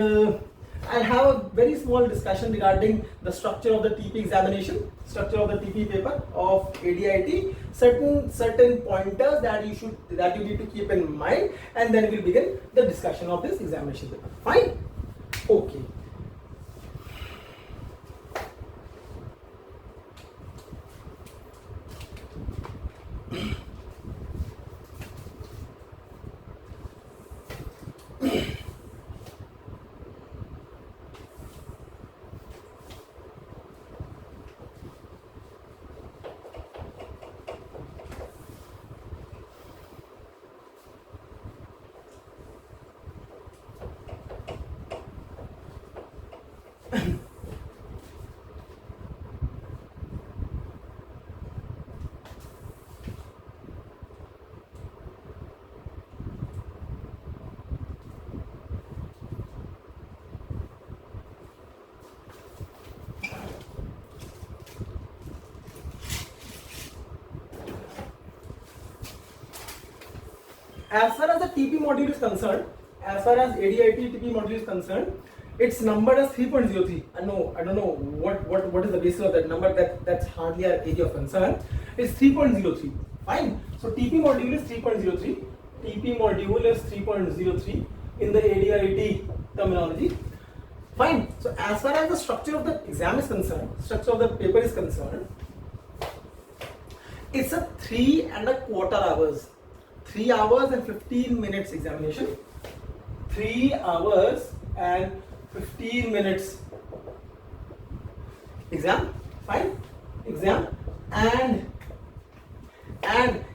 I'll have a very small discussion regarding the structure of the TP examination, structure of the TP paper of ADIT, certain pointers that you need to keep in mind, and then we'll begin the discussion of this examination paper. Fine? Okay. As far as the TP module is concerned, as far as ADIT TP module is concerned, it's numbered as 3.03. I don't know what is the basis of that number. That's hardly our area of concern. It's 3.03. Fine. So TP module is 3.03. TP module is 3.03 in the ADIT terminology. Fine. So as far as the structure of the exam is concerned, structure of the paper is concerned, it's a 3¼ hours. 3 hours and 15 minutes examination. 3 hours and 15 minutes exam. Fine. Exam. And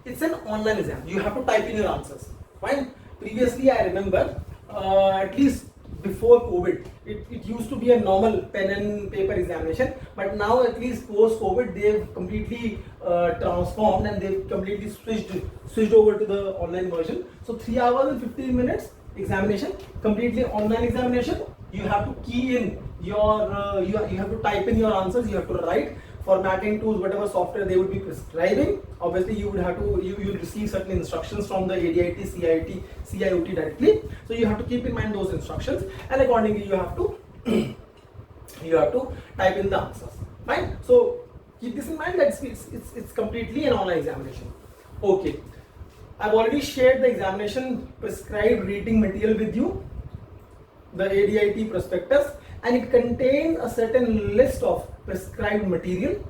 it's an online exam. You have to type in your answers. Fine. Previously, I remember at least before COVID, it used to be a normal pen and paper examination, but now at least post COVID they've completely transformed and they've completely switched over to the online version. So 3 hours and 15 minutes examination, completely online examination. You have to key in your you have to type in your answers, you have to write. Formatting tools, whatever software they would be prescribing, obviously you would have to you'll receive certain instructions from the ADIT, CIOT directly. So you have to keep in mind those instructions, and accordingly you have to type in the answers. Fine. So keep this in mind that it's completely an online examination. Okay. I've already shared the examination prescribed reading material with you, the ADIT prospectus, and it contains a certain list of prescribed material,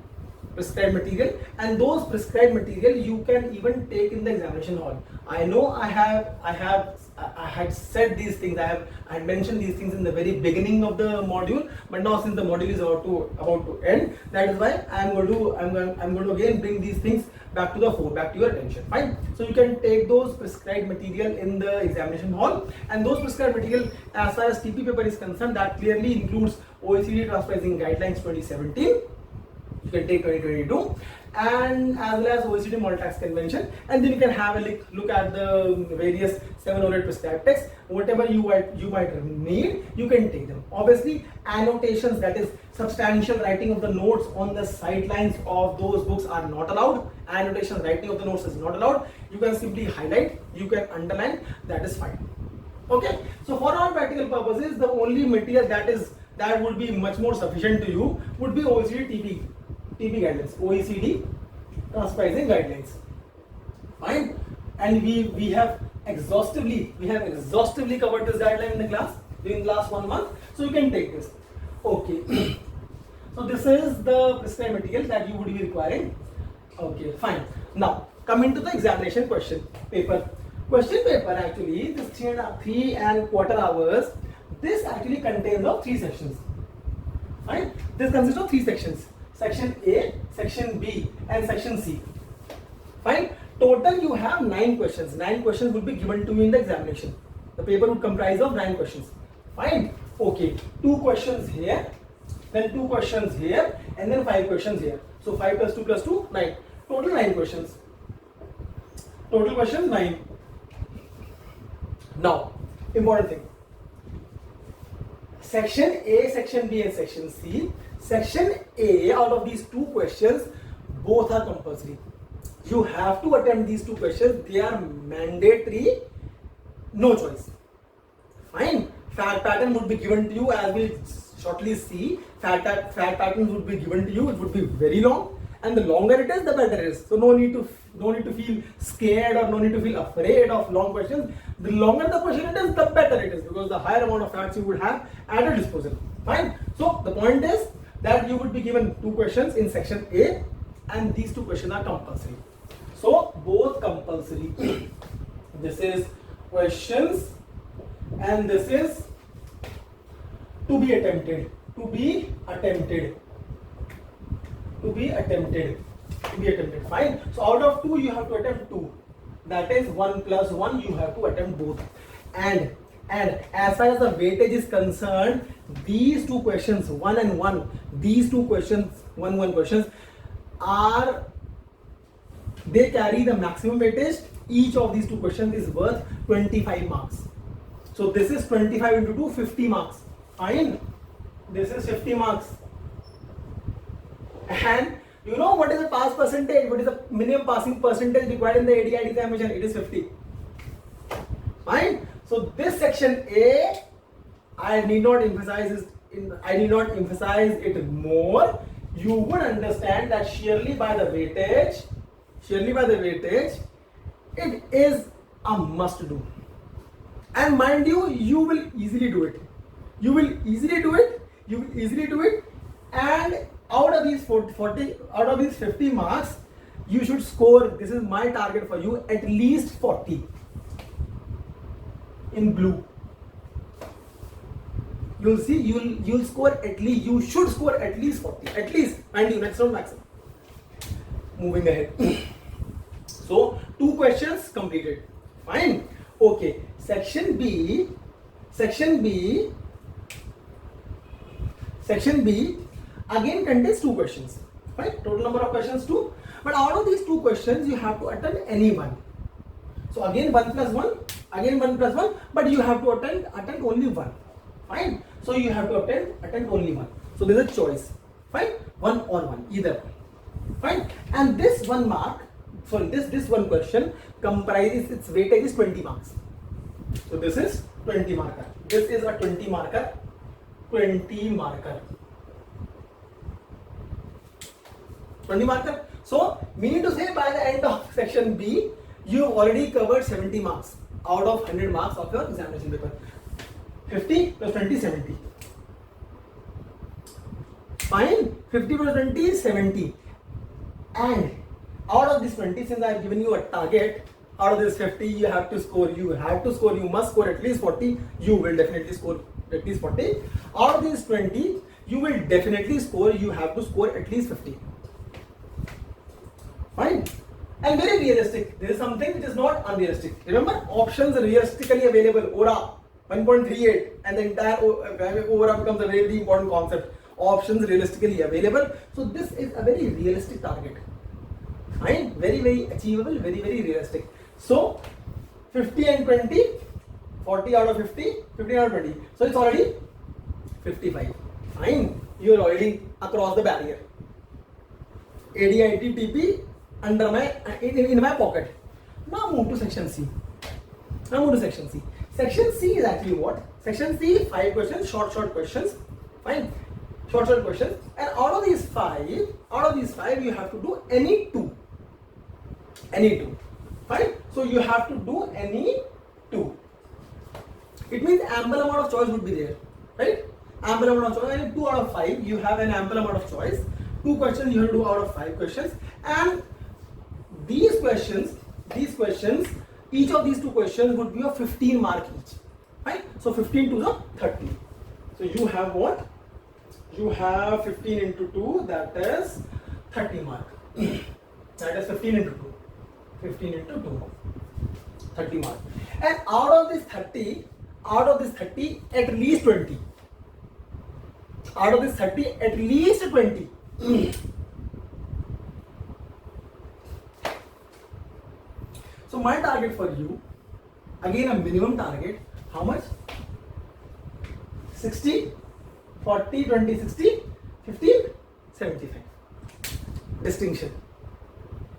and those prescribed material you can even take in the examination hall. I know I had said these things, I had mentioned these things in the very beginning of the module, but now since the module is about to end, that is why I'm going to again bring these things back to the fore, back to your attention. Fine. So you can take those prescribed material in the examination hall, and those prescribed material as far as TP paper is concerned, that clearly includes OECD Transpricing Guidelines 2017. You can take 2022, and as well as OECD Model Tax Convention, and then you can have a look at the various 7 or 8 prescribed texts. Whatever you might need, you can take them. Obviously, annotations, that is substantial writing of the notes on the sidelines of those books, are not allowed. Annotation writing of the notes is not allowed. You can simply highlight, you can underline, that is fine. Okay. So for all practical purposes, the only material that would be much more sufficient to you would be OECD TP guidelines, OECD Transpricing Guidelines. Fine. And we have exhaustively covered this guideline in the class during the last 1 month, so you can take this. Okay. So this is the prescribed material that you would be requiring. Okay, fine. Now coming to the examination question paper. Question paper, actually this 3¼ hours, this actually contains of 3 sections. Fine. This consists of 3 sections. Section A, Section B, and Section C. Fine. Total you have 9 questions. 9 questions would be given to you in the examination. The paper would comprise of 9 questions. Fine. Okay. 2 questions here, then 2 questions here, and then 5 questions here. So 5 plus 2 plus 2, 9. Total 9 questions. Total questions 9. Now, important thing. Section A, Section B, and Section C. Section A, out of these 2 questions, both are compulsory. You have to attempt these 2 questions. They are mandatory, no choice. Fine. Fact pattern would be given to you, as we'll shortly see. Fact patterns would be given to you. It would be very long, and the longer it is, the better it is. So no need to feel scared or no need to feel afraid of long questions. The longer the question it is, the better it is, because the higher amount of facts you would have at your disposal. Fine. So the point is that you would be given 2 questions in section A, and these 2 questions are compulsory. So both compulsory. This is questions and this is to be attempted. To be attempted. Fine. So out of 2 you have to attempt 2. That is 1 plus 1. You have to attempt both. And as far as the weightage is concerned, these 2 questions, 1 and 1, these 2 questions, 1 questions they carry the maximum weightage. Each of these 2 questions is worth 25 marks. So this is 25 into 2, 50 marks. Fine. This is 50 marks. And you know what is the pass percentage? What is the minimum passing percentage required in the ADIT examination? It is 50. Fine. So this section A, I need not emphasize it more. You would understand that sheerly by the weightage, it is a must do. And mind you, you will easily do it. And out of these 50 marks, you should score, this is my target for you, at least 40 in blue. You'll see, you'll score at least, you should score at least 40, at least, mind you, next round maximum. Moving ahead. So 2 questions completed. Fine. Okay. Section B again contains 2 questions. Fine. Total number of questions 2. But out of these 2 questions, you have to attempt any one. So again 1 plus 1, but you have to attempt only 1. Fine. So you have to attempt only 1. So there's a choice. Fine. 1 or 1, either. Fine. And this 1 mark, sorry, this 1 question comprises, its weightage is 20 marks. So this is 20 marker. This is a 20 marker. 20 marker. So meaning to say, by the end of section B, you have already covered 70 marks out of 100 marks of your examination paper. 50 plus 20, 70. Fine. 50 plus 20 is 70. And out of this 20, since I have given you a target, out of this 50, you must score at least 40. You will definitely score at least 40. Out of these 20, you will definitely score, you have to score at least 50. Fine. And very realistic. This is something which is not unrealistic. Remember, options are realistically available. ORA 1.38, and the entire ORA becomes a very important concept. Options realistically available. So this is a very realistic target. Fine. Very achievable, very realistic. So 50 and 20, 40 out of 50, 50 out of 20. So it's already 55. Fine. You are already across the barrier. ADIT TP under in my pocket. Now move to section C. Section C is actually what? Section C, 5 questions, short questions. Fine. Short questions. And out of these five, you have to do any two. Fine. So you have to do any 2. It means ample amount of choice would be there, right? Ample amount of choice. And 2 out of 5, you have an ample amount of choice. 2 questions you have to do out of 5 questions. And these questions, each of these 2 questions would be of 15 mark each, right? So 15 to the 30. So you have what? You have 15 into 2, that is 30 mark. That is 15 into 2. 15 into 2. 30 mark. And out of this 30, at least 20. Out of this 30, at least 20. So my target for you, again a minimum target, how much? 60, 40, 20, 60, 15, 75. Distinction,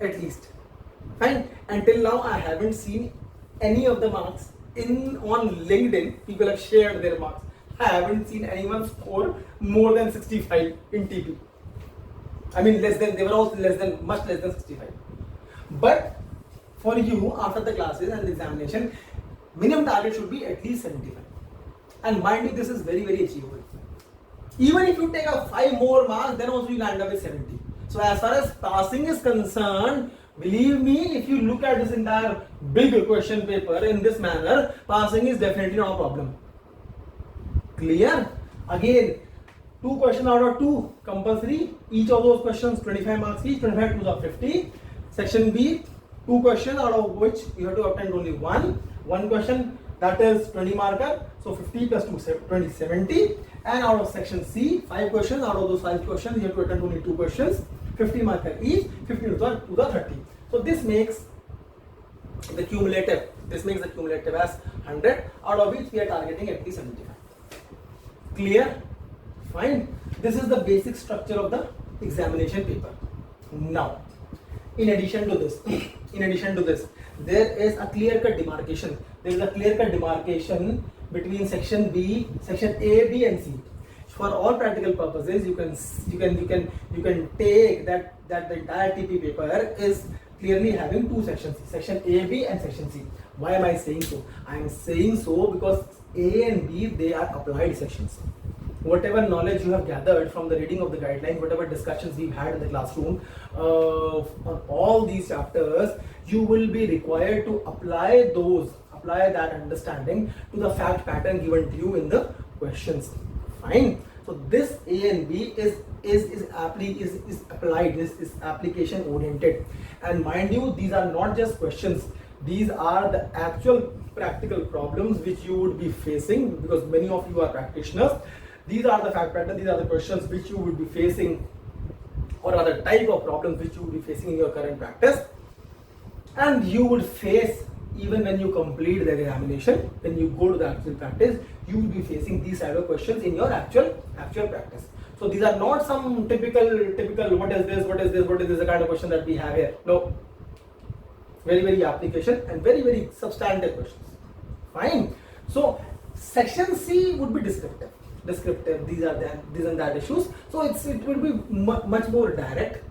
at least. Fine. Until now I haven't seen any of the marks on LinkedIn, people have shared their marks. I haven't seen anyone score more than 65 in TP. I mean, they were all much less than 65. But for you, after the classes and the examination, minimum target should be at least 75. And mind you, this is very, very achievable. Even if you take a 5 more marks, then also you land up with 70. So as far as passing is concerned, believe me, if you look at this entire big question paper in this manner, passing is definitely not a problem. Clear? Again, 2 questions out of 2 compulsory. Each of those questions 25 marks each. 25 2s are 50. Section B, 2 questions out of which you have to attempt only one question, that is 20 marker. So 50 plus 2 20 70. And out of section C, 5 questions. Out of those 5 questions, you have to attempt only 2 questions. 50 marker each. 50 to the 30. So this makes the cumulative. This makes the cumulative as 100. Out of which we are targeting at least 75. Clear? Fine. This is the basic structure of the examination paper. Now, in addition to this, there is a clear-cut demarcation. There is a clear-cut demarcation between section B, section A, B, and C. For all practical purposes, you can take that the entire TP paper is clearly having 2 sections, section A, B, and section C. Why am I saying so? I am saying so because A and B, they are applied sections. Whatever knowledge you have gathered from the reading of the guidelines, whatever discussions we've had in the classroom on all these chapters, you will be required to apply that understanding to the fact pattern given to you in the questions. Fine. So this A and B is applied, is application oriented. And mind you, these are not just questions. These are the actual practical problems which you would be facing, because many of you are practitioners. These are the fact patterns, these are the questions which you would be facing, or other type of problems which you would be facing in your current practice. And you would face, even when you complete the examination, when you go to the actual practice, you will be facing these type of questions in your actual practice. So these are not some typical what is this the kind of question that we have here. No. Very, very application and very, very substantive questions. Fine. So section C would be descriptive. These and that issues. So it will be much more direct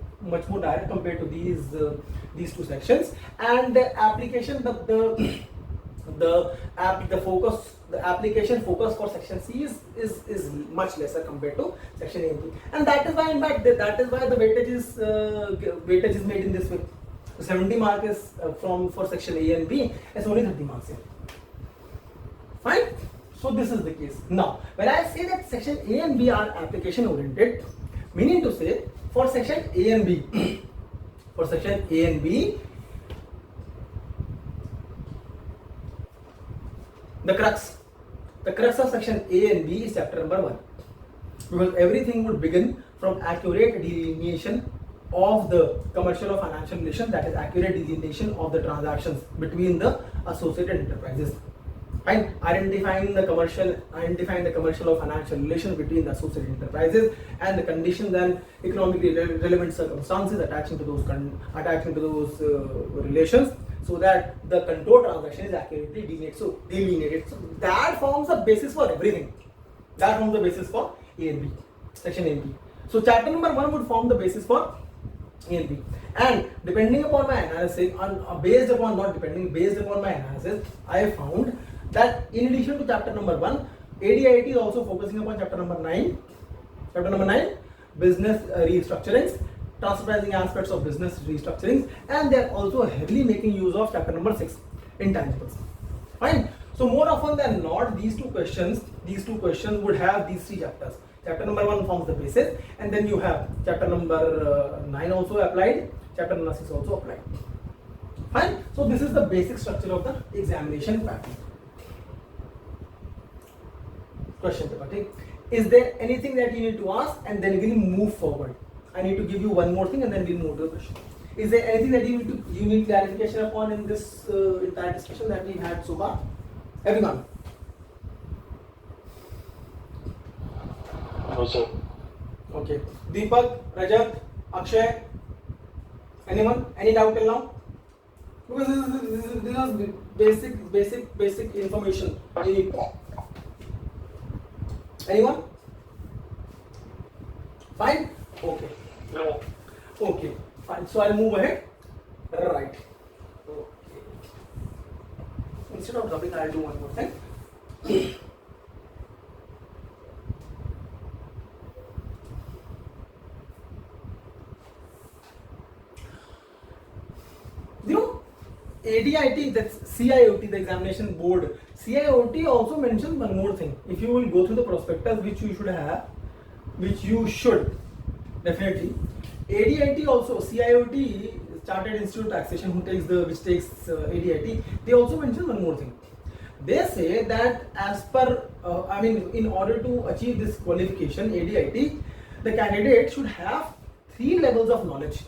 compared to these 2 sections. And the application, the application focus for section C is much lesser compared to section A and B. And that is why, in fact, that is why the weightage is made in this way. 70 mark is for section A and B. It's only 30 marks here. Fine. So this is the case. Now, when I say that section A and B are application oriented, meaning to say for section A and B, the crux of section A and B is chapter number 1, because everything would begin from accurate delineation of the commercial or financial relation, that is accurate delineation of the transactions between the associated enterprises. And identifying the commercial or financial relations between the associated enterprises and the conditions and economically relevant circumstances attaching to those relations, so that the control transaction is accurately delineated. So that forms the basis for everything. That forms the basis for A and B, section A and B. So chapter number 1 would form the basis for A and B. And depending upon my analysis, based upon my analysis, I have found that in addition to chapter number 1, ADIT is also focusing upon chapter number 9, business restructurings, transferring aspects of business restructurings, and they are also heavily making use of chapter number 6, intangibles. Fine. So more often than not, these two questions would have these 3 chapters. Chapter number 1 forms the basis, and then you have chapter number 9 also applied, chapter number 6 also applied. Fine. So this is the basic structure of the examination pattern. Question paper. Is there anything that you need to ask, and then we'll move forward? I need to give you one more thing, and then we'll move to the question. Is there anything that you need clarification upon in this entire discussion that we've had so far? Everyone? No, sir. Okay. Deepak, Rajat, Akshay, anyone? Any doubt till now? Because this is basic information. Anyone? Fine? Okay. Okay. Fine. So I'll move ahead. Right. Okay. Instead of dropping, I'll do one more thing. You know, ADIT, that's CIOT, the examination board. CIOT also mentions one more thing. If you will go through the prospectus, which you should have, which you should definitely. ADIT also, CIOT, Chartered Institute of Taxation, which takes ADIT, they also mention one more thing. They say that as per, in order to achieve this qualification, ADIT, the candidate should have 3 levels of knowledge.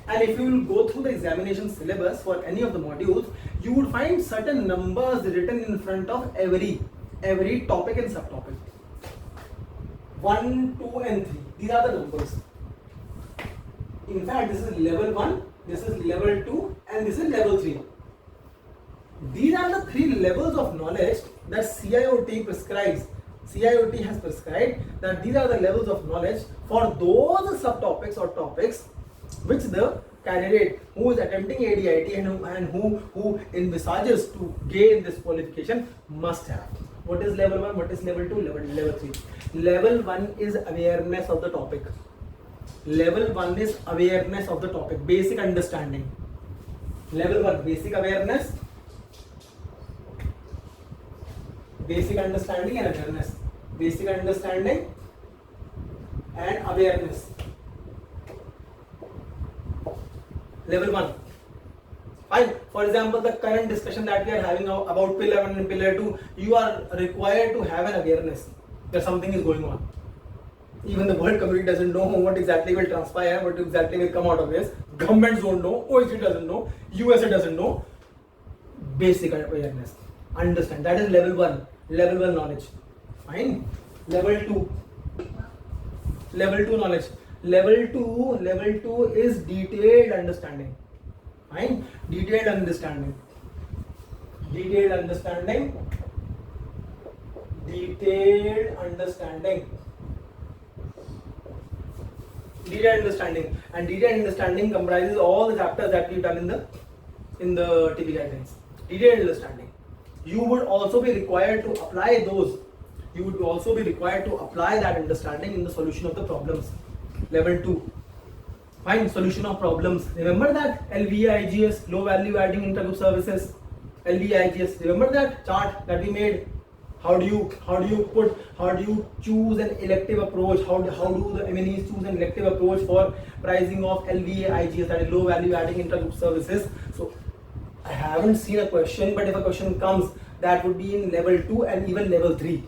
And if you will go through the examination syllabus for any of the modules, you would find certain numbers written in front of every topic and subtopic. 1, 2 and 3. These are the numbers. In fact, this is level 1, this is level 2 and this is level 3. These are the 3 levels of knowledge that CIOT prescribes. CIOT has prescribed that these are the levels of knowledge for those subtopics or topics which the candidate who is attempting ADIT and who envisages to gain this qualification must have. What is level 1? What is level 2? Level 3. Level 1 is awareness of the topic. Level 1 is awareness of the topic, basic understanding. Level 1, basic awareness, basic understanding and awareness. Basic understanding and awareness. Level 1. Fine. For example, the current discussion that we are having about pillar 1 and pillar 2, you are required to have an awareness that something is going on. Even the world community doesn't know what exactly will transpire, what exactly will come out of this. Governments don't know, OECD doesn't know, USA doesn't know. Basic awareness. Understand. That is level 1. Level 1 knowledge. Fine. Level 2. Level 2 knowledge. Level 2 is detailed understanding. Fine. Detailed understanding. Detailed understanding. Detailed understanding. Detailed understanding. And detailed understanding comprises all the chapters that we've done in the TV guidelines. Detailed understanding. You would also be required to apply those. You would also be required to apply that understanding in the solution of the problems. Level 2. Fine. Solution of problems. Remember that LVIGS, low value adding intergroup services. LVIGS. Remember that chart that we made? How do you choose an elective approach? How do the MNEs choose an elective approach for pricing of LVIGS, that is low value adding intergroup services? So I haven't seen a question, but if a question comes, that would be in level 2 and even level 3.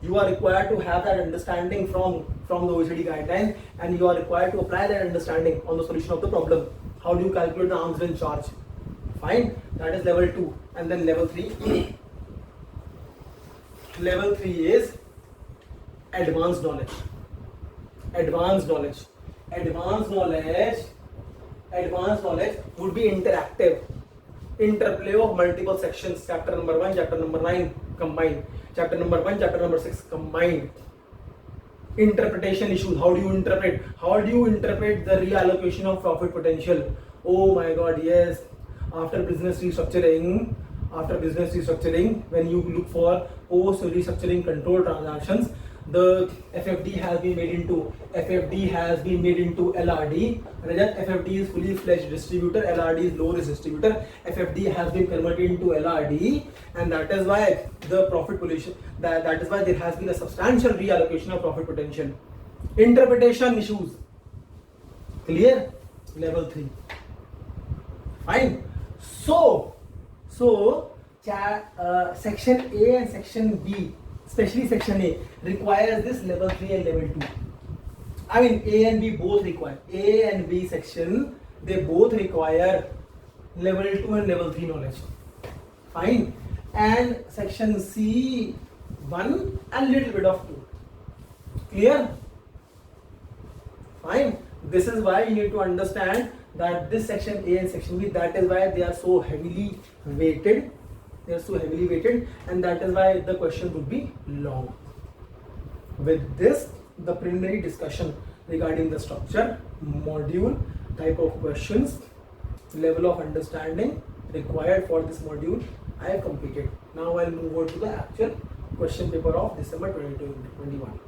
You are required to have that understanding from the OECD guidelines, and you are required to apply that understanding on the solution of the problem. How do you calculate the arm's length charge? Fine, that is level 2. And then level 3. Level 3 is advanced knowledge. Advanced knowledge. Advanced knowledge would be interactive. Interplay of multiple sections. Chapter number 1, chapter number 9 combined. Chapter number 1, chapter number 6 combined. Interpretation issues. How do you interpret? How do you interpret the reallocation of profit potential? Oh my God, yes. After business restructuring, when you look for post restructuring control transactions, the FFD has been made into LRD. FFD is fully fledged distributor, LRD is low risk distributor. FFD has been converted into LRD, and that is why the profit potential, that is why there has been a substantial reallocation of profit potential. Interpretation issues. Clear? Level 3. Fine. So section A and section B, especially section A, requires this level 3 and level 2. I mean, A and B both require. A and B section, they both require level 2 and level 3 knowledge. Fine. And section C, 1 and little bit of 2. Clear? Fine. This is why you need to understand that this section A and section B, that is why they are so heavily weighted. They are so heavily weighted, and that is why the question would be long. With this, the preliminary discussion regarding the structure, module, type of questions, level of understanding required for this module, I have completed. Now I'll move on to the actual question paper of December 2021.